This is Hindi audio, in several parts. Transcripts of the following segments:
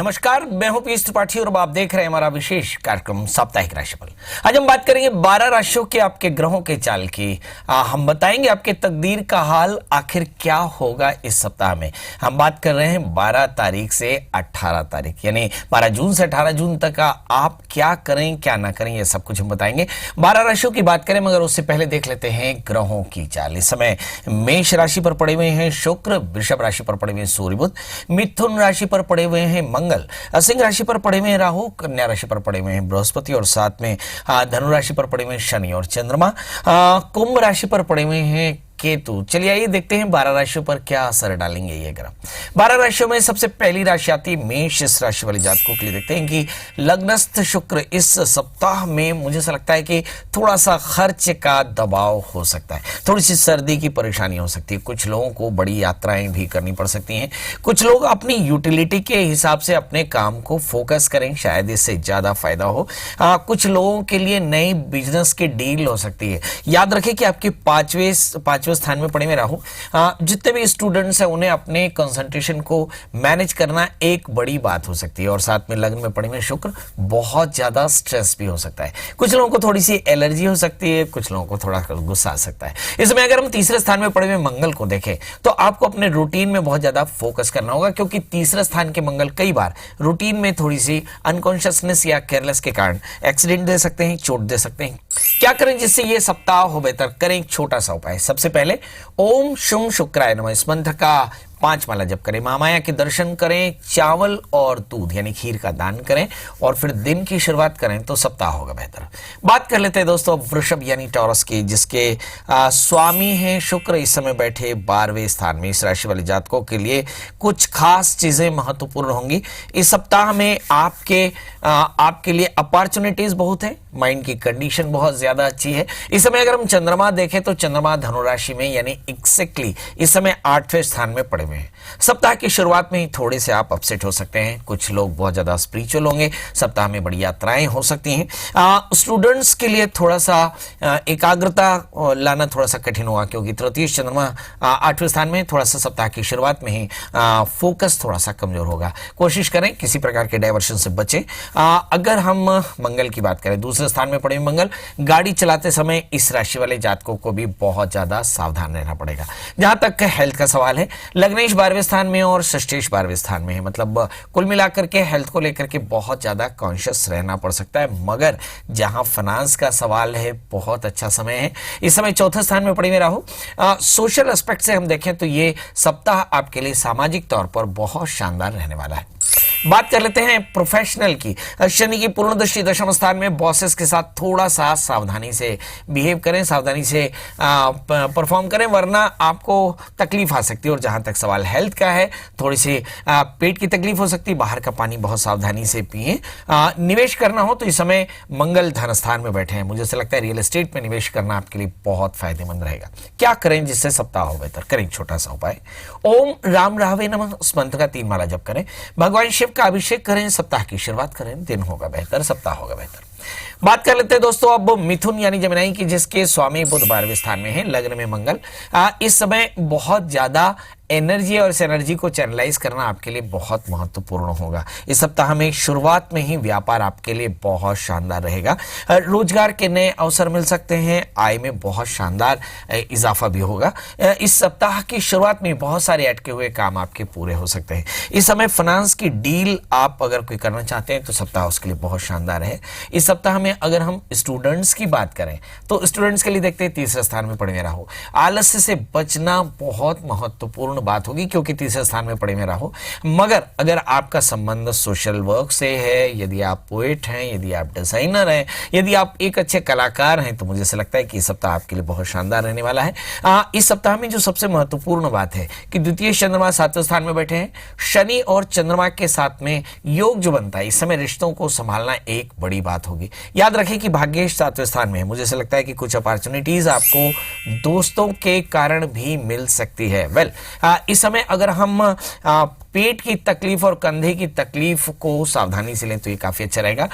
नमस्कार, मैं हूं पीयूष त्रिपाठी और आप देख रहे हैं हमारा विशेष कार्यक्रम साप्ताहिक राशिफल। आज हम बात करेंगे 12 राशियों के आपके ग्रहों के चाल की। हम बताएंगे आपके तकदीर का हाल आखिर क्या होगा इस सप्ताह में। हम बात कर रहे हैं 12 तारीख से 18 तारीख, यानी 12 जून से 18 जून तक का आप क्या करें क्या ना करें, ये सब कुछ हम बताएंगे। 12 राशियों की बात करें, मगर उससे पहले देख लेते हैं ग्रहों की चाल। इस समय मेष राशि पर पड़े हुए हैं शुक्र, वृषभ राशि पर पड़े हुए हैं सूर्य बुध, मिथुन राशि पर पड़े हुए हैं मंगल, सिंह राशि पर पड़े हुए हैं राहु, कन्या राशि पर पड़े हुए हैं बृहस्पति और साथ में धनु राशि पर पड़े हुए हैं शनि और चंद्रमा, कुंभ राशि पर पड़े हुए हैं केतु। चलिए आइए देखते हैं 12 राशियों पर क्या असर डालेंगे ये ग्रह। 12 राशियों में सबसे पहली राशि आती है मेष। इस राशि वाले जातकों के लिए देखते हैं कि लग्नस्थ शुक्र इस सप्ताह में मुझे ऐसा लगता है कि थोड़ा सा खर्च का दबाव हो सकता है, थोड़ी सी सर्दी की परेशानी हो सकती है। कुछ लोगों को बड़ी यात्राएं भी करनी पड़ सकती हैं। कुछ लोग अपनी यूटिलिटी के हिसाब से अपने काम को फोकस करें, शायद इससे ज्यादा फायदा हो। कुछ लोगों के लिए नई बिजनेस की डील हो सकती है। याद रखें कि आपके पांचवें स्थान में पड़े हुए राहु, जितने भी स्टूडेंट्स हैं उन्हें अपने कंसंट्रेशन को मैनेज करना एक बड़ी बात हो सकती है। और साथ में लग्न में पड़े हुए शुक्र, बहुत ज्यादा स्ट्रेस भी हो सकता है। कुछ लोगों को थोड़ी सी एलर्जी हो सकती है, कुछ लोगों को थोड़ा गुस्सा आ सकता है। इसमें अगर हम तीसरे स्थान में पड़े हुए मंगल को देखें तो आपको अपने रूटीन में बहुत ज्यादा फोकस करना होगा, क्योंकि तीसरे स्थान के मंगल कई बार रूटीन में थोड़ी सी अनकॉन्शियसनेस या केयरलेस के कारण एक्सीडेंट दे सकते हैं, चोट दे सकते हैं। क्या करें जिससे ये सप्ताह हो बेहतर? करें एक छोटा सा उपाय। सबसे पहले ओम शुम शुक्राय नमः इस मंत्र का 5 माला जप करें, महामाया के दर्शन करें, चावल और दूध यानी खीर का दान करें और फिर दिन की शुरुआत करें तो सप्ताह होगा बेहतर। बात कर लेते हैं दोस्तों वृषभ यानी टॉरस की, जिसके स्वामी हैं शुक्र, इस समय बैठे 12वें स्थान में। इस राशि वाले जातकों के लिए कुछ खास चीजें महत्वपूर्ण होंगी इस सप्ताह में। आपके लिए अपॉर्चुनिटीज बहुत है, माइंड की कंडीशन बहुत ज्यादा अच्छी है। इस समय अगर हम चंद्रमा देखें तो चंद्रमा धनु राशि में यानी एग्जैक्टली इस समय 8वें स्थान में पड़े हुए हैं। सप्ताह की शुरुआत में ही थोड़े से आप अपसेट हो सकते हैं। कुछ लोग बहुत ज्यादा स्पिरिचुअल होंगे, सप्ताह में बड़ी यात्राएं हो सकती हैं। स्टूडेंट्स के लिए थोड़ा सा एकाग्रता लाना थोड़ा सा कठिन होगा, क्योंकि तृतीय चंद्रमा 8वें स्थान में, थोड़ा सा सप्ताह की शुरुआत में ही फोकस थोड़ा सा कमजोर होगा। कोशिश करें किसी प्रकार के डायवर्शन से बचें। अगर हम मंगल की बात करें, दूसरे स्थान में पड़े मंगल, गाड़ी चलाते समय इस राशि वाले जातकों को भी बहुत ज्यादा सावधान रहना पड़ेगा। जहां तक हेल्थ का सवाल है, लग्नेश 12वें स्थान में और षष्ठेश 12वें स्थान में है, मतलब कुल मिलाकर के हेल्थ को लेकर के बहुत ज्यादा कॉन्शियस रहना पड़ सकता है। मगर जहां फाइनेंस का सवाल है, बहुत अच्छा समय है। इस समय चौथे स्थान में पड़े हुए राहु, सोशल एस्पेक्ट से हम देखें तो ये सप्ताह आपके लिए सामाजिक तौर पर बहुत शानदार रहने वाला है। बात कर लेते हैं प्रोफेशनल की। शनि की पूर्ण दृष्टि दशम स्थान में, बॉसेस के साथ थोड़ा सा सावधानी से बिहेव करें, सावधानी से परफॉर्म करें, वरना आपको तकलीफ आ सकती है। और जहां तक सवाल हेल्थ का है, थोड़ी सी पेट की तकलीफ हो सकती है। बाहर का पानी बहुत सावधानी से पिए। निवेश करना हो तो इस समय मंगल धन स्थान में बैठे हैं, मुझे ऐसा लगता है रियल एस्टेट में निवेश करना आपके लिए बहुत फायदेमंद रहेगा। क्या करें जिससे सप्ताह हो बेहतर? करें एक छोटा सा उपाय। ओम राम राहवे नमः इस मंत्र का 3 माला जप करें, भगवान शिव का अभिषेक करें, सप्ताह की शुरुआत करें, दिन होगा बेहतर, सप्ताह होगा बेहतर। बात कर लेते हैं दोस्तों अब मिथुन यानी जमिनाई की, जिसके स्वामी बुध 12वें स्थान में है, लग्न में मंगल। इस समय बहुत ज्यादा एनर्जी और इस एनर्जी को चैनलाइज करना आपके लिए बहुत महत्वपूर्ण होगा। इस सप्ताह में शुरुआत में ही व्यापार आपके लिए बहुत शानदार रहेगा। रोजगार के नए अवसर मिल सकते हैं, आय में बहुत शानदार इजाफा भी होगा। इस सप्ताह की शुरुआत में बहुत सारे अटके हुए काम आपके पूरे हो सकते हैं। इस समय फाइनेंस की डील आप अगर कोई करना चाहते हैं तो सप्ताह उसके लिए बहुत शानदार है। इस सप्ताह में अगर हम स्टूडेंट्स की बात करें तो स्टूडेंट्स के लिए देखते हैं तीसरे स्थान में पड़े हुए राहु, आलस्य से बचना बहुत महत्वपूर्ण बात होगी, क्योंकि तीसरे स्थान में पड़े हुए राहु। मगर अगर आपका संबंध सोशल वर्क से है, यदि आप पोएट हैं, यदि आप डिजाइनर हैं, यदि आप एक अच्छे कलाकार हैं, तो मुझे ऐसा लगता है कि इस सप्ताह आपके लिए बहुत शानदार रहने वाला है। इस सप्ताह में जो सबसे महत्वपूर्ण बात है कि द्वितीय चंद्रमा 7वें स्थान में बैठे हैं, शनि और चंद्रमा के साथ में योग जो बनता है, इस समय रिश्तों को संभालना एक बड़ी बात होगी। याद रखें कि भाग्येश 7वें स्थान में है, मुझे ऐसा लगता है कि कुछ अपॉर्चुनिटीज आपको दोस्तों के कारण भी मिल सकती है। इस समय अगर हम पेट की तकलीफ और कंधे की तकलीफ को सावधानी से लें तो ये काफी अच्छा रहेगा।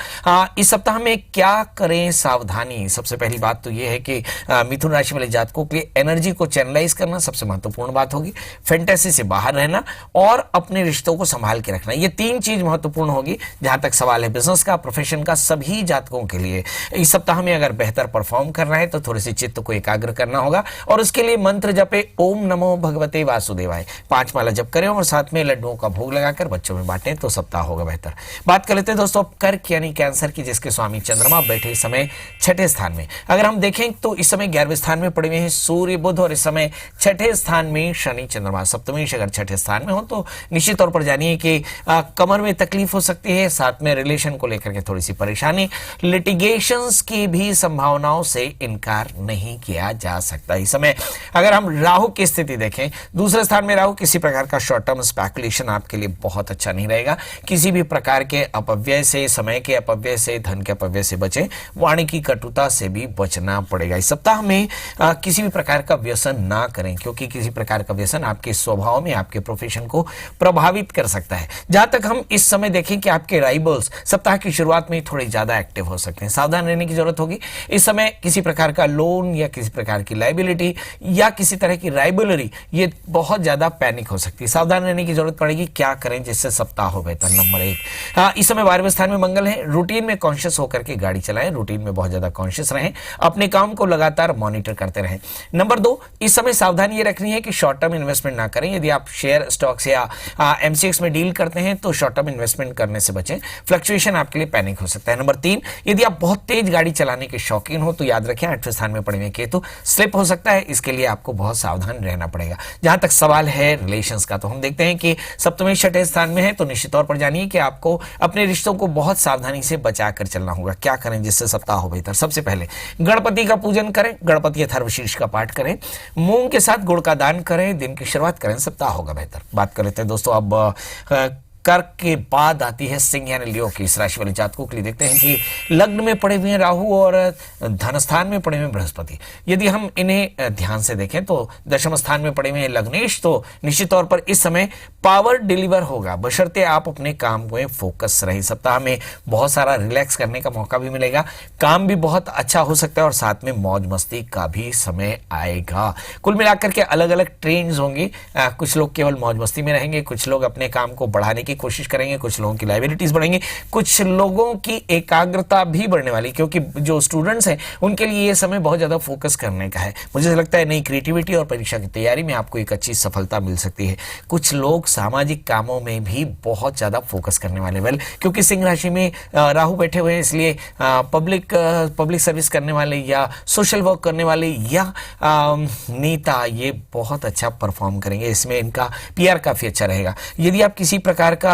इस सप्ताह में क्या करें सावधानी, सबसे पहली बात तो ये है कि मिथुन राशि वाले जातकों के लिए एनर्जी को चैनलाइज करना सबसे महत्वपूर्ण बात होगी। फैंटेसी से बाहर रहना और अपने रिश्तों को संभाल के रखना, ये तीन चीज महत्वपूर्ण होगी। जहां तक सवाल है बिजनेस का, प्रोफेशन का, सभी जातकों के लिए इस सप्ताह में अगर बेहतर परफॉर्म करना है तो थोड़ी सी चित्त को एकाग्र करना होगा और उसके लिए मंत्र जपे ओम नमो भगवते वासुदेवाय 5 माला जप करें और साथ में लड्डुओं का भोग लगाकर बच्चों में बांटें तो सप्ताह होगा बेहतर। बात कर लेते हैं दोस्तों कर्क यानी कैंसर की, जिसके स्वामी चंद्रमा बैठे इस समय छठे स्थान में। अगर हम देखें तो इस समय 11वें स्थान में पड़े हुए हैं सूर्य बुध और इस समय छठे स्थान में शनि चंद्रमा। सप्तमेश अगर छठे स्थान में हो तो निश्चित तौर पर जानिए कि कमर में तकलीफ हो सकती है, साथ में रिलेशन को लेकर के थोड़ी सी परेशानी, लिटिगेशंस की भी संभावनाओं से इनकार नहीं किया जा सकता। इस समय अगर हम राहु की स्थिति देखें, दूसरे स्थान में राहु, किसी प्रकार का शॉर्ट टर्म स्पेकुलेशन आपके लिए बहुत अच्छा नहीं रहेगा। किसी भी प्रकार के अपव्यय से, समय के अपव्यय से, धन के अपव्यय से बचें, वाणी की कटुता से भी बचना पड़ेगा। इस सप्ताह में किसी भी प्रकार का व्यसन ना करें, क्योंकि किसी प्रकार का व्यसन आपके स्वभाव में, आपके प्रोफेशन को प्रभावित कर सकता है। जहां तक हम इस समय देखें कि आपके राइवल्स सप्ताह की शुरुआत में थोड़े ज्यादा एक्टिव हो सकते हैं, सावधान रहने की जरूरत होगी। इस समय किसी प्रकार का लोन या किसी प्रकार की लायबिलिटी या किसी तरह की राइवलरी, ये बहुत ज्यादा पैनिक हो सकती है, सावधान रहने की जरूरत पड़ेगी। क्या करें जिससे सप्ताह हो बेहतर? नंबर 1, इस समय 12वें स्थान में मंगल है। रूटीन में कॉन्शियस होकर के गाड़ी चलाएं, रूटीन में बहुत ज्यादा कॉन्शियस रहें, अपने काम को लगातार मॉनिटर करते रहें। नंबर 2, इस समय सावधानी ये रखनी है कि शॉर्ट टर्म इन्वेस्टमेंट ना करें। यदि आप शेयर, स्टॉक्स या एमसीएक्स में डील करते हैं तो शॉर्ट टर्म इन्वेस्टमेंट करने से बचें, फ्लक्चुएशन आपके लिए पैनिक हो सकता है। नंबर 3, यदि आप बहुत तेज गाड़ी चलाने के शौकीन हो तो याद रखें 8वें स्थान में पड़े हुए केतु, स्लिप हो सकता है, इसके लिए आपको बहुत सावधान रहना पड़ेगा। जहां तक सवाल है रिलेशंस का, तो हम देखते हैं कि सप्तमें छठे स्थान में है, तो निश्चित तौर पर जानिए कि आपको अपने रिश्तों को बहुत सावधानी से बचा कर चलना होगा। क्या करें जिससे सप्ताह हो बेहतर? सबसे पहले गणपति का पूजन करें, गणपति अथर्वशीर्ष का पाठ करें, मूंग के साथ गुड़ का दान करें, दिन की शुरुआत करें, सप्ताह होगा बेहतर। बात कर लेते हैं दोस्तों अब कर्क के बाद आती है सिंह यानी लियो की। इस राशि वाले जातकों के लिए देखते हैं कि लग्न में पड़े हुए हैं राहु और धन स्थान में पड़े हुए बृहस्पति। यदि हम इन्हें ध्यान से देखें तो दशम स्थान में पड़े हुए हैं लग्नेश, तो निश्चित तौर पर इस समय पावर डिलीवर होगा, बशर्ते आप अपने काम में फोकस रहे। सप्ताह में बहुत सारा रिलैक्स करने का मौका भी मिलेगा, काम भी बहुत अच्छा हो सकता है और साथ में मौज मस्ती का भी समय आएगा। कुल मिलाकर के अलग अलग ट्रेंड्स होंगी, कुछ लोग केवल मौज मस्ती में रहेंगे, कुछ लोग अपने काम को बढ़ाने की कोशिश करेंगे, कुछ लोगों की लायबिलिटीज बढ़ेंगी, कुछ लोगों की एकाग्रता भी बढ़ने वाली, क्योंकि जो स्टूडेंट्स हैं उनके लिए ये समय बहुत ज्यादा फोकस करने का है। मुझे लगता है नई क्रिएटिविटी और परीक्षा की तैयारी में आपको एक अच्छी सफलता मिल सकती है। कुछ लोग सामाजिक कामों में भी बहुत ज्यादा फोकस करने वाले, क्योंकि सिंह राशि में राहु बैठे हुए हैं, इसलिए पब्लिक सर्विस करने वाले या सोशल वर्क करने वाले या नेता ये बहुत अच्छा परफॉर्म करेंगे, इसमें इनका पीआर काफी अच्छा रहेगा। यदि आप किसी प्रकार का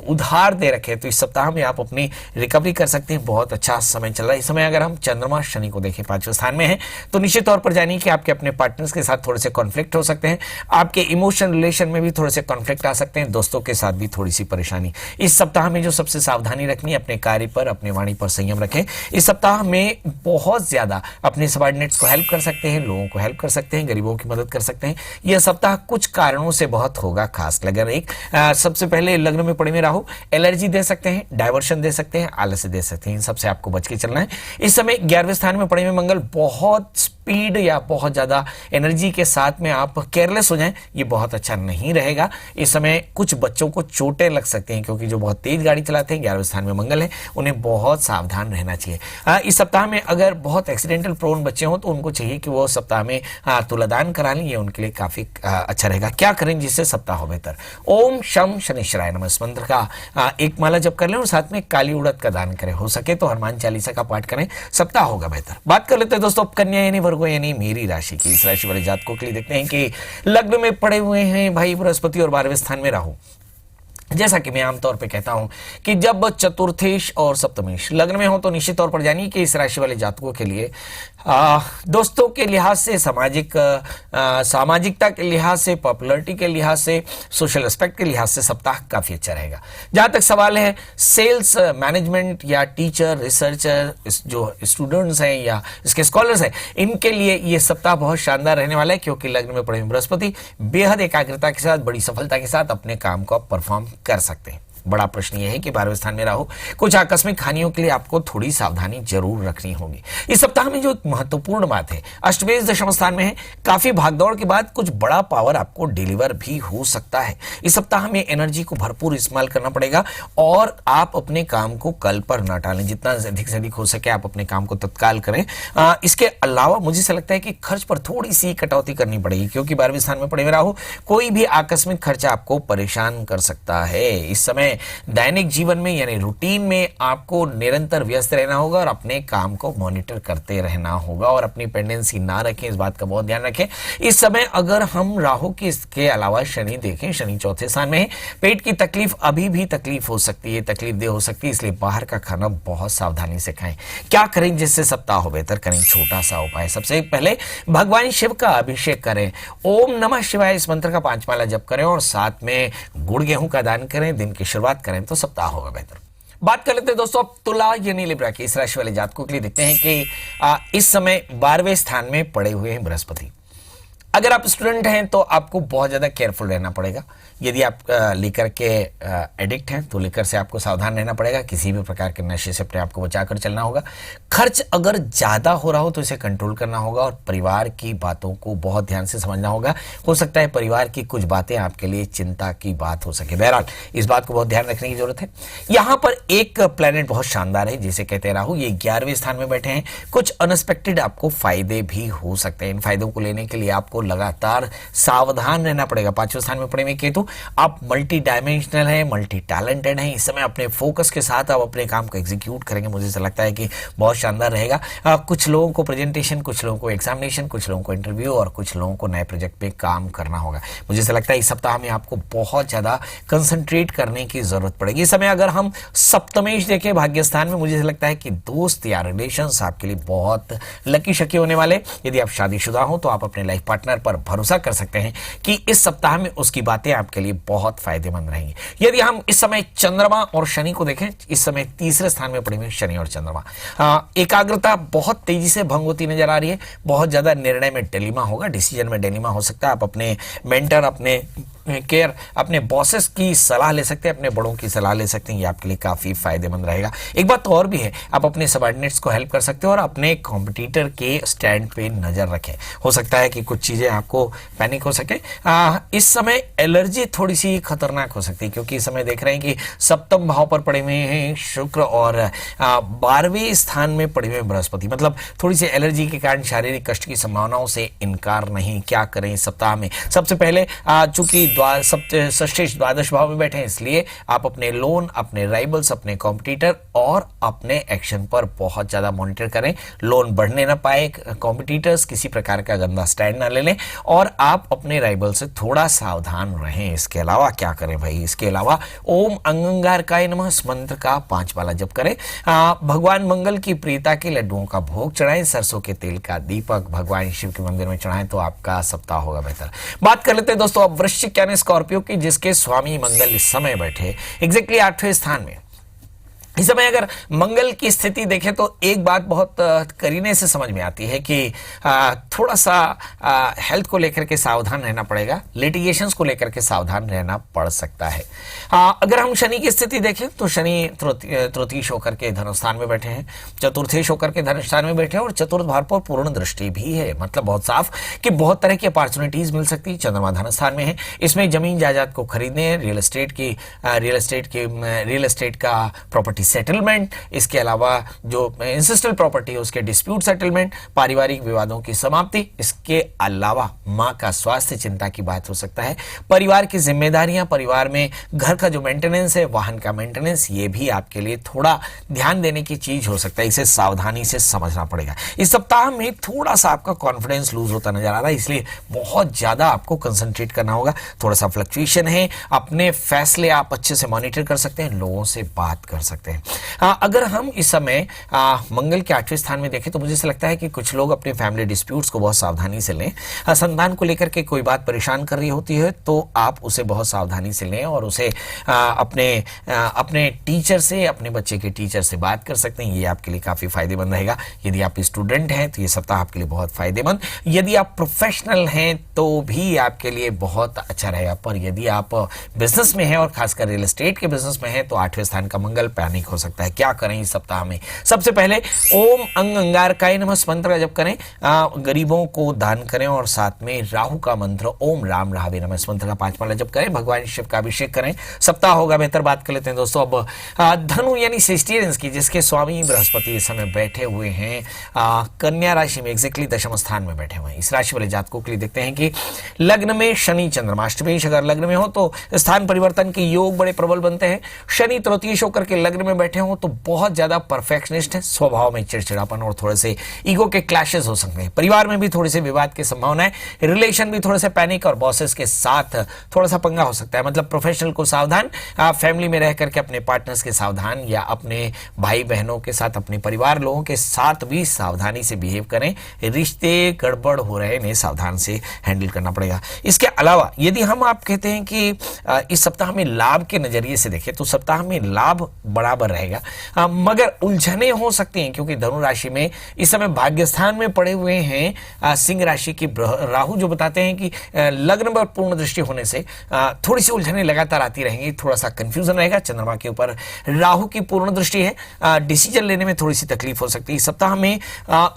उधार दे रखे तो इस सप्ताह में आप अपनी रिकवरी कर सकते हैं, बहुत अच्छा समय चल रहा है। इस समय अगर हम चंद्रमा शनि को देखें 5वें स्थान में है, तो निश्चित तौर पर जानिए कि आपके अपने पार्टनर्स के साथ थोड़े से कॉन्फ्लिक्ट हो सकते हैं, आपके इमोशन रिलेशन में भी थोड़े से कॉन्फ्लिक्ट आ सकते हैं, दोस्तों के साथ भी थोड़ी सी परेशानी। इस सप्ताह में जो सबसे सावधानी रखनी है, अपने कार्य पर, अपने वाणी पर संयम रखें। इस सप्ताह में बहुत ज्यादा अपने सबॉर्डिनेट्स को हेल्प कर सकते हैं, लोगों को हेल्प कर सकते हैं, गरीबों की मदद कर सकते हैं। यह सप्ताह कुछ कारणों से बहुत होगा खास। अगर एक सबसे पहले लग्न में पड़े हुए राहु एलर्जी दे सकते हैं, डायवर्शन दे सकते हैं, आलस्य दे सकते हैं, इन सबसे आपको बच के चलना है। इस समय 11वें स्थान में पड़े हुए मंगल बहुत स्पीड या बहुत ज्यादा एनर्जी के साथ में आप केयरलेस हो जाएं, ये बहुत अच्छा नहीं रहेगा। इस समय कुछ बच्चों को चोटें लग सकती हैं, क्योंकि जो बहुत तेज गाड़ी चलाते हैं, 11वें स्थान में मंगल है, उन्हें बहुत सावधान रहना चाहिए। इस सप्ताह में अगर बहुत एक्सीडेंटल प्रोन बच्चे हों तो उनको चाहिए कि वो सप्ताह में तुलादान करा लें, ये उनके लिए काफी अच्छा रहेगा। क्या करें जिससे सप्ताह हो बेहतर? ओम शम शनिश्चराय नमः इस मंत्र का एक माला जप कर लें और साथ में काली उड़द का दान करें, हो सके तो हनुमान चालीसा का पाठ करें, सप्ताह होगा बेहतर। बात कर लेते हैं दोस्तों कन्या यानी वर्गो यानी मेरी राशि की। इस राशि वाले जातकों के लिए देखते हैं कि लग्न में पड़े हुए हैं भाई बृहस्पति और 12वें स्थान में राहु। जैसा कि मैं आमतौर पे कहता हूं कि जब चतुर्थेश और सप्तमेश लग्न में हो तो निश्चित तौर पर जानिए कि इस राशि वाले जातकों के लिए दोस्तों के लिहाज से, सामाजिकता के लिहाज से, पॉपुलैरिटी के लिहाज से, सोशल एस्पेक्ट के लिहाज से सप्ताह काफी अच्छा रहेगा। जहां तक सवाल है सेल्स, मैनेजमेंट या टीचर, रिसर्चर, जो स्टूडेंट्स हैं या इसके स्कॉलर्स हैं, इनके लिए ये सप्ताह बहुत शानदार रहने वाला है, क्योंकि लग्न में पड़े बृहस्पति बेहद एकाग्रता के साथ, बड़ी सफलता के साथ अपने काम को परफॉर्म कर सकते हैं। बड़ा प्रश्न यह है कि 12वें स्थान में राहु कुछ आकस्मिक हानियों के लिए आपको थोड़ी सावधानी जरूर रखनी होगी। इस सप्ताह में जो एक महत्वपूर्ण बात है, अष्टमेश दशम स्थान में है, काफी भागदौड़ के बाद कुछ बड़ा पावर आपको डिलीवर भी हो सकता है। इस सप्ताह में एनर्जी को भरपूर इस्तेमाल करना पड़ेगा और आप अपने काम को कल पर न टालें। जितना अधिक से अधिक हो सके आप अपने काम को तत्काल करें। इसके अलावा मुझे ऐसा लगता है कि खर्च पर थोड़ी सी कटौती करनी पड़ेगी, क्योंकि 12वें स्थान में पड़े हुए राहु कोई भी आकस्मिक खर्च आपको परेशान कर सकता है। इस समय दैनिक जीवन में यानी रूटीन में आपको निरंतर व्यस्त रहना होगा और अपने काम को मॉनिटर करते रहना होगा और अपनी पेंडेंसी ना रखें, इस बात का बहुत ध्यान रखें। इस समय अगर हम राहु के इसके अलावा शनि देखें, शनि चौथे स्थान में है, पेट की तकलीफ अभी भी तकलीफ हो सकती है, तकलीफ दे हो सकती है, इसलिए बाहर का खाना बहुत सावधानी से खाएं। क्या करें जिससे सप्ताह हो बेहतर? करें छोटा सा उपाय। सबसे पहले भगवान शिव का अभिषेक करें, ओम नमः शिवाय इस मंत्र का 5 माला जप करें और साथ में गुड़ गेहूं का दान करें। दिन की शुरुआत करें तो सप्ताह होगा बेहतर। बात कर लेते हैं दोस्तों अब तुला यानी लिब्रा की इस राशि वाले जातकों के लिए। देखते हैं कि इस समय 12वें स्थान में पड़े हुए हैं बृहस्पति। अगर आप स्टूडेंट हैं तो आपको बहुत ज्यादा केयरफुल रहना पड़ेगा। यदि आप लिकर के एडिक्ट हैं तो लिकर से आपको सावधान रहना पड़ेगा। किसी भी प्रकार के नशे से अपने आप को बचाकर चलना होगा। खर्च अगर ज्यादा हो रहा हो तो इसे कंट्रोल करना होगा और परिवार की बातों को बहुत ध्यान से समझना होगा। हो सकता है परिवार की कुछ बातें आपके लिए चिंता की बात हो सके। बहरहाल इस बात को बहुत ध्यान रखने की जरूरत है। यहां पर एक प्लेनेट बहुत शानदार है जिसे कहते हैं राहु, ये 11वें स्थान में बैठे हैं। कुछ अनएक्सपेक्टेड आपको फायदे भी हो सकते हैं। इन फायदों को लेने के लिए आपको लगातार सावधान रहना पड़ेगा। 5वें स्थान में पड़े हुए केतु, आप मल्टी डायमेंशनल हैं, मल्टी टैलेंटेड हैं। इस समय अपने फोकस के साथ आप अपने काम को एग्जीक्यूट करेंगे। मुझे ऐसा लगता है कि बहुत शानदार रहेगा। कुछ लोगों को प्रेजेंटेशन, कुछ लोगों को एग्जामिनेशन, कुछ लोगों को इंटरव्यू और कुछ लोगों को नए प्रोजेक्ट पे काम करना होगा। मुझे ऐसा लगता है इस सप्ताह में आपको बहुत ज्यादा कंसंट्रेट करने की जरूरत पड़ेगी। इस समय अगर हम सप्तमेश देखें भाग्यस्थान में, मुझे ऐसा लगता है कि दोस्त या रिलेशंस आपके लिए बहुत लकी शकी होने वाले। यदि आप शादीशुदा हो तो आप अपने लाइफ पार्टनर पर भरोसा कर सकते हैं कि इस सप्ताह में उसकी बातें आपके लिए बहुत फायदेमंद रहेंगी। यदि हम इस समय चंद्रमा और शनि को देखें, इस समय 3रे स्थान में पड़े हुए शनि और चंद्रमा। एकाग्रता बहुत तेजी से भंग होती नजर आ रही है। बहुत ज्यादा निर्णय में डिलीमा होगा, डिसीजन में डिलीमा हो सकता है। आप अपने मेंटर, अपने केयर, अपने बॉसेस की सलाह ले सकते हैं, अपने बड़ों की सलाह ले सकते हैं। ये आपके लिए काफी फायदेमंद रहेगा। एक बात तो और भी है, आप अपने सबऑर्डिनेट्स को हेल्प कर सकते हो और अपने कॉम्पिटिटर के स्टैंड पे नजर रखें। हो सकता है कि कुछ चीजें आपको पैनिक हो सके। इस समय एलर्जी थोड़ी सी खतरनाक हो सकती है, क्योंकि इस समय देख रहे हैं कि सप्तम भाव पर पड़े हुए हैं शुक्र और 12वें स्थान में पड़े हुए बृहस्पति। मतलब थोड़ी सी एलर्जी के कारण शारीरिक कष्ट की संभावनाओं से इनकार नहीं। क्या करें इस सप्ताह में? सबसे पहले चूंकि षष्ठेश द्वादश भाव में बैठे हैं, इसलिए आप अपने लोन, अपने राइवल्स, अपने कॉम्पिटिटर और अपने एक्शन पर बहुत ज्यादा मॉनिटर करें। लोन बढ़ने ना पाए, कॉम्पिटिटर्स किसी प्रकार का गंदा स्टैंड ना ले लें और आप अपने राइवल से थोड़ा सावधान रहें। इसके अलावा क्या करें भाई? इसके अलावा ओम अंगारकाय नमः इस मंत्र का 5 माला जप करें। भगवान मंगल की प्रियता के लड्डुओं का भोग चढ़ाएं। सरसों के तेल का दीपक भगवान शिव के मंदिर में चढ़ाएं तो आपका सप्ताह होगा बेहतर। बात कर लेते हैं दोस्तों अब वृश्चिक यानी स्कॉर्पियो की, जिसके स्वामी मंगल इस समय बैठे एग्जैक्टली 8वें स्थान में। इस समय अगर मंगल की स्थिति देखें तो एक बात बहुत करीने से समझ में आती है कि थोड़ा सा हेल्थ को लेकर के सावधान रहना पड़ेगा। लिटिगेशंस को लेकर के सावधान रहना पड़ सकता है। अगर हम शनि की स्थिति देखें तो शनि तृतीयेश होकर के धनुस्थान में बैठे हैं, चतुर्थेश होकर के धनुस्थान में बैठे हैं और चतुर्थ भाव पर पूर्ण दृष्टि भी है। मतलब बहुत साफ कि बहुत तरह की अपॉर्चुनिटीज मिल सकती है। चंद्रमा धनुस्थान में है, इसमें जमीन जायदाद को खरीदने, रियल एस्टेट का प्रॉपर्टी सेटलमेंट, इसके अलावा जो इंसेस्टल प्रॉपर्टी है उसके डिस्प्यूट सेटलमेंट, पारिवारिक विवादों की समाप्ति, इसके अलावा माँ का स्वास्थ्य चिंता की बात हो सकता है, परिवार की जिम्मेदारियां, परिवार में घर का जो मेंटेनेंस है, वाहन का मेंटेनेंस, ये भी आपके लिए थोड़ा ध्यान देने की चीज हो सकता है, इसे सावधानी से समझना पड़ेगा। इस सप्ताह में थोड़ा सा आपका कॉन्फिडेंस लूज होता नजर आ रहा है, इसलिए बहुत ज्यादा आपको कंसंट्रेट करना होगा। थोड़ा सा फ्लक्चुएशन है, अपने फैसले आप अच्छे से मॉनिटर कर सकते हैं, लोगों से बात कर सकते हैं। अगर हम इस समय मंगल के 8वें स्थान में देखें तो मुझे ऐसा लगता है कि कुछ लोग अपने फैमिली डिस्प्यूट्स को बहुत सावधानी से लें। संतान को लेकर के कोई बात परेशान कर रही होती है तो आप उसे बहुत सावधानी से लें और उसे अपने टीचर से, अपने बच्चे के टीचर से बात कर सकते हैं। ये आपके लिए काफी फायदेमंद रहेगा। यदि आप स्टूडेंट हैं तो ये सप्ताह आपके लिए बहुत फायदेमंद, यदि आप प्रोफेशनल हैं तो भी आपके लिए बहुत अच्छा रहेगा। पर यदि आप बिजनेस में हैं और खासकर रियल एस्टेट के बिजनेस में हैं तो 8वें स्थान का मंगल पैनिक हो सकता है। क्या करें इस सप्ताह में? सबसे पहले ओम अंग अंगारकाय नमः मंत्र का जप करें, गरीबों को दान करें और साथ में राहु का मंत्र ओम राम राहवे नमः मंत्र का 5 माला जप करें, भगवान शिव का अभिषेक करें, सप्ताह होगा बेहतर। बात कर लेते हैं दोस्तों अब धनु यानी सेस्टियंस की, जिसके स्वामी बृहस्पति इस समय बैठे हुए हैं कन्या राशि में, एग्जैक्टली दशम स्थान में बैठे हुए हैं। इस राशि वाले जातकों के लिए देखते हैं कि लग्न में शनि चंद्रमा अष्टमेश अगर लग्न में हो तो स्थान परिवर्तन के योग बड़े प्रबल बनते हैं। शनि तृतीयेश होकर के लग्न में बैठे हो तो बहुत ज्यादा परफेक्शनिस्ट है, स्वभाव में चिड़चिड़ापन और थोड़े से ईगो के क्लैशेस हो सकते हैं। परिवार में भी थोड़ी से विवाद की संभावना है, रिलेशन भी थोड़े से पैनिक और बॉसेस के साथ थोड़ा सा पंगा हो सकता है। मतलब प्रोफेशनल को सावधान, फैमिली में रह करके अपने पार्टनर्स के सावधान, या अपने भाई बहनों के साथ, अपने परिवार लोगों के साथ भी सावधानी से बिहेव करें। रिश्ते गड़बड़ हो रहे हैं, इन्हें सावधान से हैंडल करना पड़ेगा। इसके अलावा यदि हम आप कहते हैं कि इस सप्ताह में लाभ के नजरिए से देखें तो सप्ताह में लाभ बराबर रहेगा, मगर उलझने हो सकती हैं क्योंकि धनु राशि में इस समय भाग्यस्थान में पड़े हुए हैं सिंह राशि की राहु, जो बताते हैं कि लग्न पर पूर्ण दृष्टि होने से थोड़ी सी उलझने लगातार आती रहेंगी, थोड़ा सा कंफ्यूजन रहेगा। चंद्रमा के ऊपर राहु की पूर्ण दृष्टि है, डिसीजन लेने में थोड़ी सी तकलीफ हो सकती है। इस सप्ताह में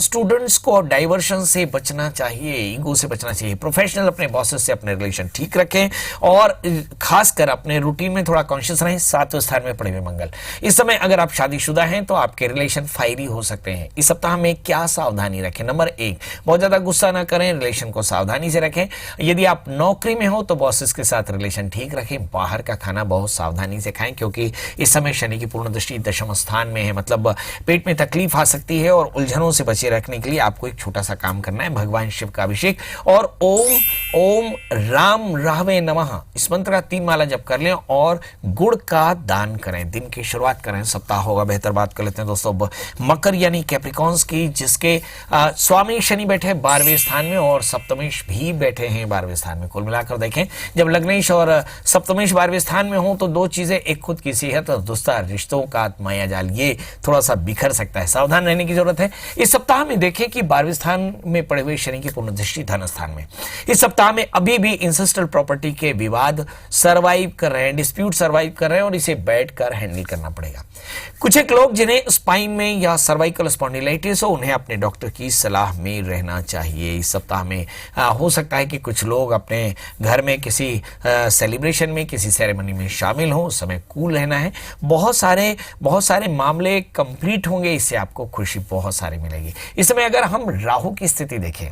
स्टूडेंट्स को डाइवर्शन से बचना चाहिए, ईगो से बचना चाहिए। प्रोफेशनल अपने बॉसेस से अपने रिलेशन ठीक रखें और खासकर अपने रूटीन में थोड़ा कॉन्शियस रहें। 7वें स्थान में पड़े हुए मंगल, इस समय अगर आप शादीशुदा हैं तो आपके रिलेशन फायरी हो सकते हैं। इस सप्ताह में क्या सावधानी रखें? नंबर 1, बहुत ज्यादा गुस्सा ना करें, रिलेशन को सावधानी से रखें। यदि आप नौकरी में हो तो बॉसेस के साथ रिलेशन ठीक रखें। बाहर का खाना बहुत सावधानी से खाएं क्योंकि इस समय शनि की पूर्ण दृष्टि दशम स्थान में है, मतलब पेट में तकलीफ आ सकती है। और उलझनों से बचे रखने के लिए आपको एक छोटा सा काम करना है, भगवान शिव का अभिषेक और ओम राम राहवे नमः इस मंत्र का 3 माला जप कर लें और गुड़ का दान करें। दिन की शुरुआत करें, सप्ताह होगा बेहतर। बात कर लेते हैं दोस्तों मकर यानी कैप्रिकॉन्स की, जिसके स्वामी शनि बैठे 12वें स्थान में और सप्तमेश भी बैठे हैं 12वें स्थान में। कुल मिलाकर देखें, जब लग्नेश और सप्तमेश 12वें स्थान में हो तो 2 चीजें, एक खुद की सेहत और दूसरा रिश्तों का माया जाल, ये थोड़ा सा बिखर सकता है, सावधान रहने की जरूरत है। इस सप्ताह में देखें कि 12वें स्थान में पड़े हुए शनि की पूर्ण दृष्टि धन स्थान में। इस सप्ताह में अभी भी इंसेस्टल प्रॉपर्टी के विवाद सर्वाइव कर रहे हैं, डिस्प्यूट सर्वाइव कर रहे हैं और इसे बैठकर हैंडल करना पड़ेगा। कुछ एक लोग जिन्हें स्पाइन में या सर्वाइकल स्पॉन्डिलाइटिस हो, उन्हें अपने डॉक्टर की सलाह में रहना चाहिए। इस सप्ताह में हो सकता है कि कुछ लोग अपने घर में किसी सेलिब्रेशन में, किसी सेरेमनी में शामिल हो, उस समय कूल रहना है। बहुत सारे मामले कंप्लीट होंगे, इससे आपको खुशी बहुत सारी मिलेगी। इस समय अगर हम राहु की स्थिति देखें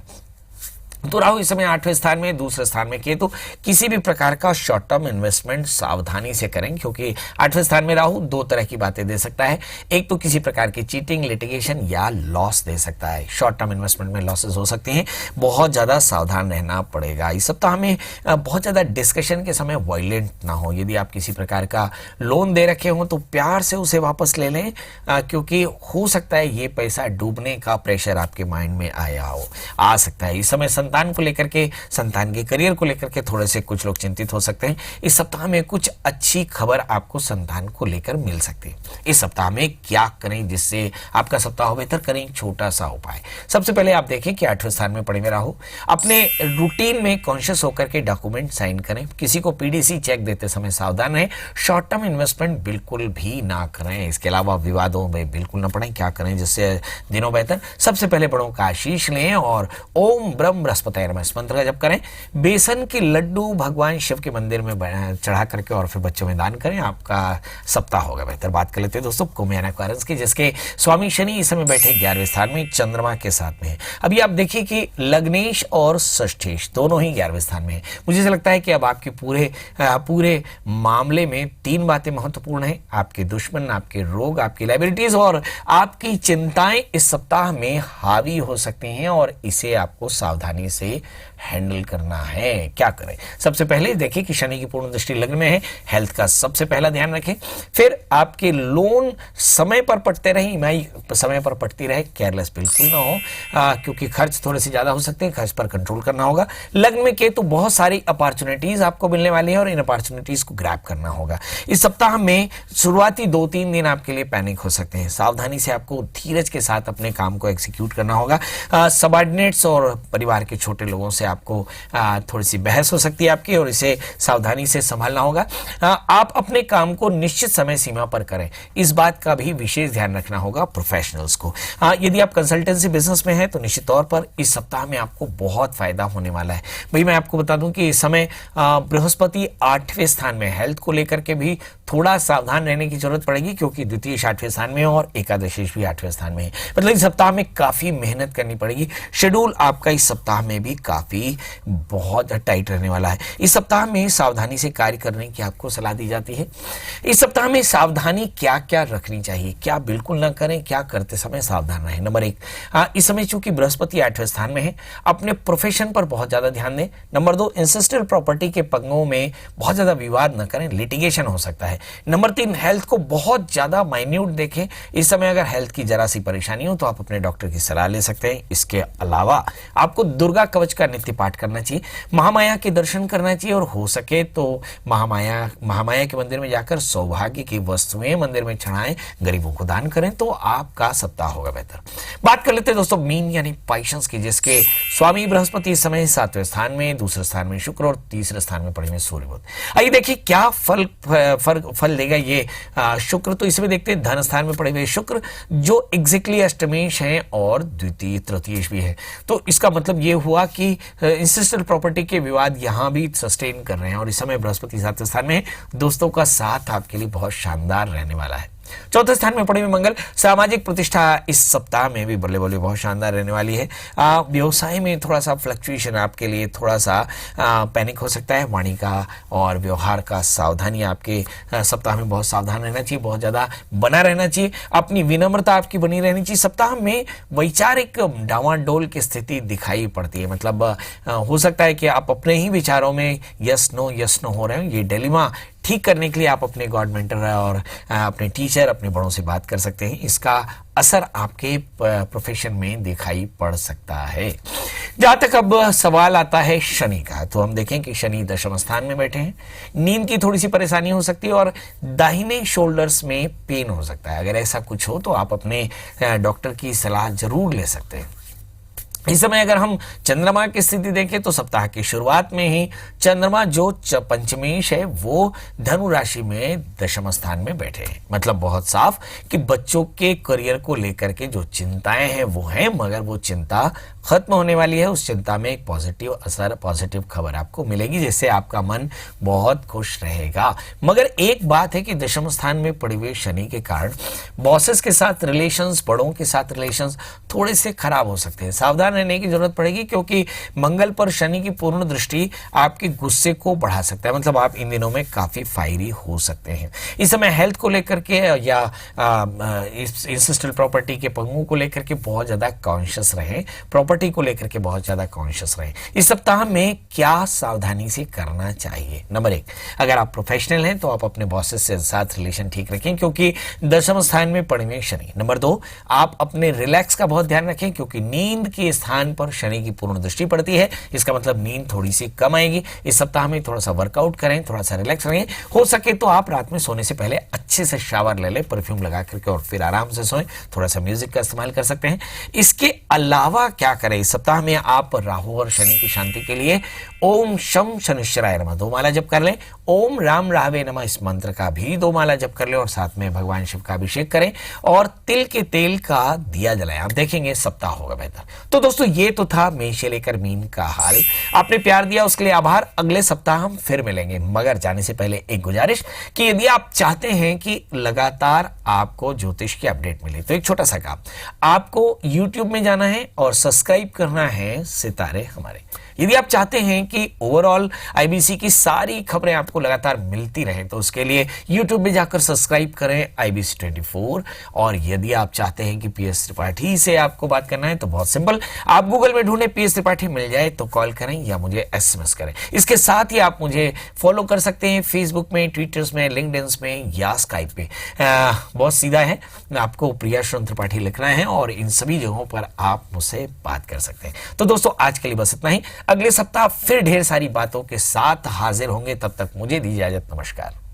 तो राहु इस समय 8वें स्थान में, दूसरे स्थान में केतु। किसी भी प्रकार का शॉर्ट टर्म इन्वेस्टमेंट सावधानी से करें क्योंकि 8वें स्थान में राहु 2 तरह की बातें दे सकता है। एक तो किसी प्रकार की चीटिंग, लिटिगेशन या लॉस दे सकता है। शॉर्ट टर्म इन्वेस्टमेंट में लॉसेस हो सकते हैं, बहुत ज्यादा सावधान रहना पड़ेगा। इस सप्ताह में बहुत ज्यादा डिस्कशन के समय वायलेंट ना हो। यदि आप किसी प्रकार का लोन दे रखे हो तो प्यार से उसे वापस ले लें क्योंकि हो सकता है ये पैसा डूबने का प्रेशर आपके माइंड में आ सकता है। इस समय संतान को लेकर के, संतान के करियर को लेकर के थोड़े से कुछ लोग चिंतित हो सकते हैं। इस सप्ताह में कुछ अच्छी खबर आपको संतान को लेकर मिल सकती है। इस सप्ताह में क्या करें जिससे आपका सप्ताह बेहतर करें? छोटा सा उपाय। सबसे पहले आप देखें कि 8वें स्थान में पड़े हुए राहु, अपने रूटीन में कॉन्शियस होकर के डॉक्यूमेंट साइन करें। किसी को पीडीसी चेक देते समय सावधान रहें। शॉर्ट टर्म इन्वेस्टमेंट बिल्कुल भी ना करें। इसके अलावा विवादों में बिल्कुल ना पड़ें। क्या करें जिससे दिनों बेहतर? सबसे पहले बड़ों का आशीष लें और ओम ब्रह्म नास्पताय नमः इस मंत्र का जप करें। बेसन के लड्डू भगवान शिव के मंदिर में चढ़ा करके और फिर बच्चों में दान करें, आपका सप्ताह होगा बेहतर। बात कर लेते हैं दोस्तों कुंभ क्वारेंस की, जिसके स्वामी शनि इस समय बैठे 11वें स्थान में चंद्रमा के साथ में है। अभी आप देखिए कि लग्नेश और षष्ठेश दोनों ही 11वें स्थान में है। मुझे ऐसा लगता है कि अब आपके पूरे मामले में 3 बातें महत्वपूर्ण हैं: आपके दुश्मन, आपके रोग, आपकी लायबिलिटीज और आपकी चिंताएं इस सप्ताह में हावी हो सकती हैं और इसे आपको सावधानी से हैंडल करना है। क्या करें? सबसे पहले देखिए कि शनि की पूर्ण दृष्टि लग्न में है, हेल्थ का सबसे पहला ध्यान रखें। फिर आपके लोन समय पर पटते रहे, ईएमआई समय पर पटती रहे, केयरलेस बिल्कुल ना हो, क्योंकि खर्च थोड़े से ज्यादा हो सकते हैं, खर्च पर कंट्रोल करना होगा। लग्न में केतु, बहुत सारी अपॉर्चुनिटीज आपको मिलने वाली है और इन अपॉर्चुनिटीज को ग्रैब करना होगा। इस सप्ताह में शुरुआती 2-3 दिन आपके लिए पैनिक हो सकते हैं। सावधानी से आपको धीरज के साथ अपने काम को एग्जीक्यूट करना होगा। सबऑर्डिनेट्स और परिवार के छोटे लोगों से आपको थोड़ी सी बहस हो सकती है आपकी, और इसे सावधानी से संभालना होगा। आप अपने काम को निश्चित समय सीमा पर करें, इस बात का भी विशेष ध्यान रखना होगा प्रोफेशनल्स को। यदि आप कंसल्टेंसी बिजनेस में हैं तो निश्चित तौर पर इस सप्ताह में आपको बहुत फायदा होने वाला है। भाई मैं आपको बता दूं कि इस समय बृहस्पति 8वें स्थान में, हेल्थ को लेकर के भी थोड़ा सावधान रहने की जरूरत पड़ेगी, क्योंकि द्वितीय 8वें स्थान में है और एकादशी भी 8वें स्थान में है। मतलब इस सप्ताह में काफी मेहनत करनी पड़ेगी। शेड्यूल आपका इस सप्ताह में भी काफी बहुत टाइट रहने वाला है। इस सप्ताह में सावधानी से कार्य करने की आपको सलाह दी जाती है। इस सप्ताह में सावधानी क्या क्या रखनी चाहिए, क्या बिल्कुल ना करें, क्या करते समय सावधान रहें। नंबर 1, इस समय चूंकि बृहस्पति 8वें स्थान में है, अपने प्रोफेशन पर बहुत ज्यादा ध्यान दें। नंबर 2, इंसेस्ट्रियल प्रॉपर्टी के पंगों में बहुत ज्यादा विवाद न करें, लिटिगेशन हो सकता है। नंबर 3, हेल्थ को बहुत ज्यादा माइन्यूट देखें। इस समय अगर हेल्थ की जरा सी परेशानी हो तो आप अपने डॉक्टर की सलाह ले सकते हैं। इसके अलावा आपको दुर्गा कवच का नित्य पाठ करना चाहिए, महामाया के दर्शन करना चाहिए और हो सके तो महामाया के मंदिर में जाकर सौभाग्य की वस्तुएं मंदिर में चढ़ाएं, गरीबों को दान करें, तो आपका सप्ताह होगा बेहतर। बात कर लेते हैं दोस्तों मीन यानी पाइशंस की, जिसके स्वामी बृहस्पति इस समय 7वें स्थान में, दूसरे स्थान में शुक्र और तीसरे स्थान में पड़े हुए सूर्य बुध। आइए देखिए क्या फल देगा ये शुक्र। तो इसमें देखते हैं धन स्थान में पड़े हुए शुक्र, जो एग्जैक्टली अष्टमेश है और द्वितीय तृतीयेश भी है। तो इसका मतलब ये हुआ कि इंसेस्ट्रियल प्रॉपर्टी के विवाद यहां भी सस्टेन कर रहे हैं और इस समय बृहस्पति 7वें स्थान में है। दोस्तों का साथ आपके लिए बहुत शानदार रहने वाला है। चौथे स्थान में पड़े हुए मंगल, सामाजिक प्रतिष्ठा इस सप्ताह में भी बल्ले बल्ले बहुत शानदार रहने वाली है। व्यवसाय में थोड़ा सा फ्लक्चुएशन आपके लिए थोड़ा सा पैनिक हो सकता है। वाणी का और व्यवहार का सावधानी आपके सप्ताह में बहुत सावधान रहना चाहिए, बहुत ज्यादा बना रहना चाहिए। अपनी विनम्रता आपकी बनी रहनी चाहिए। सप्ताह में वैचारिक डावाडोल की स्थिति दिखाई पड़ती है, मतलब हो सकता है कि आप अपने ही विचारों में यस नो हो रहे हो। ये डिलेमा ठीक करने के लिए आप अपने गॉड मेंटर और अपने टीचर, अपने बड़ों से बात कर सकते हैं। इसका असर आपके प्रोफेशन में दिखाई पड़ सकता है। जहां तक अब सवाल आता है शनि का, तो हम देखें कि शनि 10वें स्थान में बैठे हैं। नींद की थोड़ी सी परेशानी हो सकती है और दाहिने शोल्डर्स में पेन हो सकता है। अगर ऐसा कुछ हो तो आप अपने डॉक्टर की सलाह जरूर ले सकते हैं। इस समय अगर हम चंद्रमा की स्थिति देखें तो सप्ताह की शुरुआत में ही चंद्रमा जो पंचमेश है वो धनु राशि में 10वें स्थान में बैठे हैं। मतलब बहुत साफ कि बच्चों के करियर को लेकर के जो चिंताएं हैं वो हैं, मगर वो चिंता खत्म होने वाली है। उस चिंता में एक पॉजिटिव असर, पॉजिटिव खबर आपको मिलेगी, जिससे आपका मन बहुत खुश रहेगा। मगर एक बात है कि 10वें स्थान में पड़े हुए शनि के कारण बॉसेस के साथ रिलेशंस, बड़ों के साथ रिलेशंस थोड़े से खराब हो सकते हैं। सावधान रहने की जरूरत पड़ेगी, क्योंकि मंगल पर शनि की पूर्ण दृष्टि आपके गुस्से को बढ़ा सकता है। मतलब आप इन दिनों में काफी फायरी हो सकते हैं। इस समय हेल्थ को लेकर के या इंसेस्ट्रियल प्रॉपर्टी के पंगों को लेकर के बहुत ज्यादा कॉन्शियस रहें, प्रॉपर्टी को लेकर के बहुत ज्यादा कॉन्शियस रहें। इस सप्ताह में क्या सावधानी से करना चाहिए? नंबर 1, अगर आप प्रोफेशनल हैं तो आप अपने बॉसेस से साथ रिलेशन ठीक रखें, क्योंकि 10वें स्थान में पड़े हुए शनि। नंबर 2, आप अपने रिलैक्स का बहुत ध्यान रखें, क्योंकि नींद के स्थान पर शनि की पूर्ण दृष्टि पड़ती है। इसका मतलब नींद थोड़ी सी कम आएगी। इस सप्ताह में थोड़ा सा वर्कआउट करें, थोड़ा सा रिलैक्स रहें। हो सके तो आप रात में सोने से पहले अच्छे से शावर ले ले परफ्यूम लगा करके और फिर आराम से सोएं। थोड़ा सा म्यूजिक का इस्तेमाल कर सकते हैं। इसके अलावा क्या करें, इस सप्ताह में आप राहु और शनि की शांति के लिए ओम शम शनिश्चराय नमः 2 माला जप कर लें। ओम राम रावे नमः इस मंत्र का भी 2 माला जप कर लें और साथ में भगवान शिव का अभिषेक करें और तिल के तेल का दिया जलाएं। आप देखेंगे सप्ताह होगा बेहतर। तो दोस्तों ये तो था मेष से लेकर मीन का हाल। आपने प्यार दिया उसके लिए आभार। अगले सप्ताह हम फिर मिलेंगे, मगर जाने से पहले एक गुजारिश कि यदि आप चाहते हैं कि लगातार आपको ज्योतिष की अपडेट मिले तो एक छोटा सा काम, आपको YouTube में जाना है और सब्सक्राइब करना है सितारे हमारे। यदि आप चाहते हैं कि ओवरऑल IBC की सारी खबरें आपको लगातार मिलती रहे तो उसके लिए YouTube में जाकर सब्सक्राइब करें IBC 24। और यदि आप चाहते हैं कि PS त्रिपाठी से आपको बात करना है तो बहुत सिंपल, आप गूगल में ढूंढें PS त्रिपाठी, मिल जाए तो कॉल करें या मुझे SMS करें। इसके साथ ही आप मुझे फॉलो कर सकते हैं फेसबुक में, ट्विटर्स में, लिंक्डइन में या स्काइप पे। बहुत सीधा है, आपको प्रिया श्रवण त्रिपाठी लिखना है और इन सभी जगहों पर आप मुझसे बात कर सकते हैं। तो दोस्तों आज के लिए बस इतना ही। अगले सप्ताह फिर ढेर सारी बातों के साथ हाजिर होंगे, तब तक मुझे दीजिए इजाजत। नमस्कार।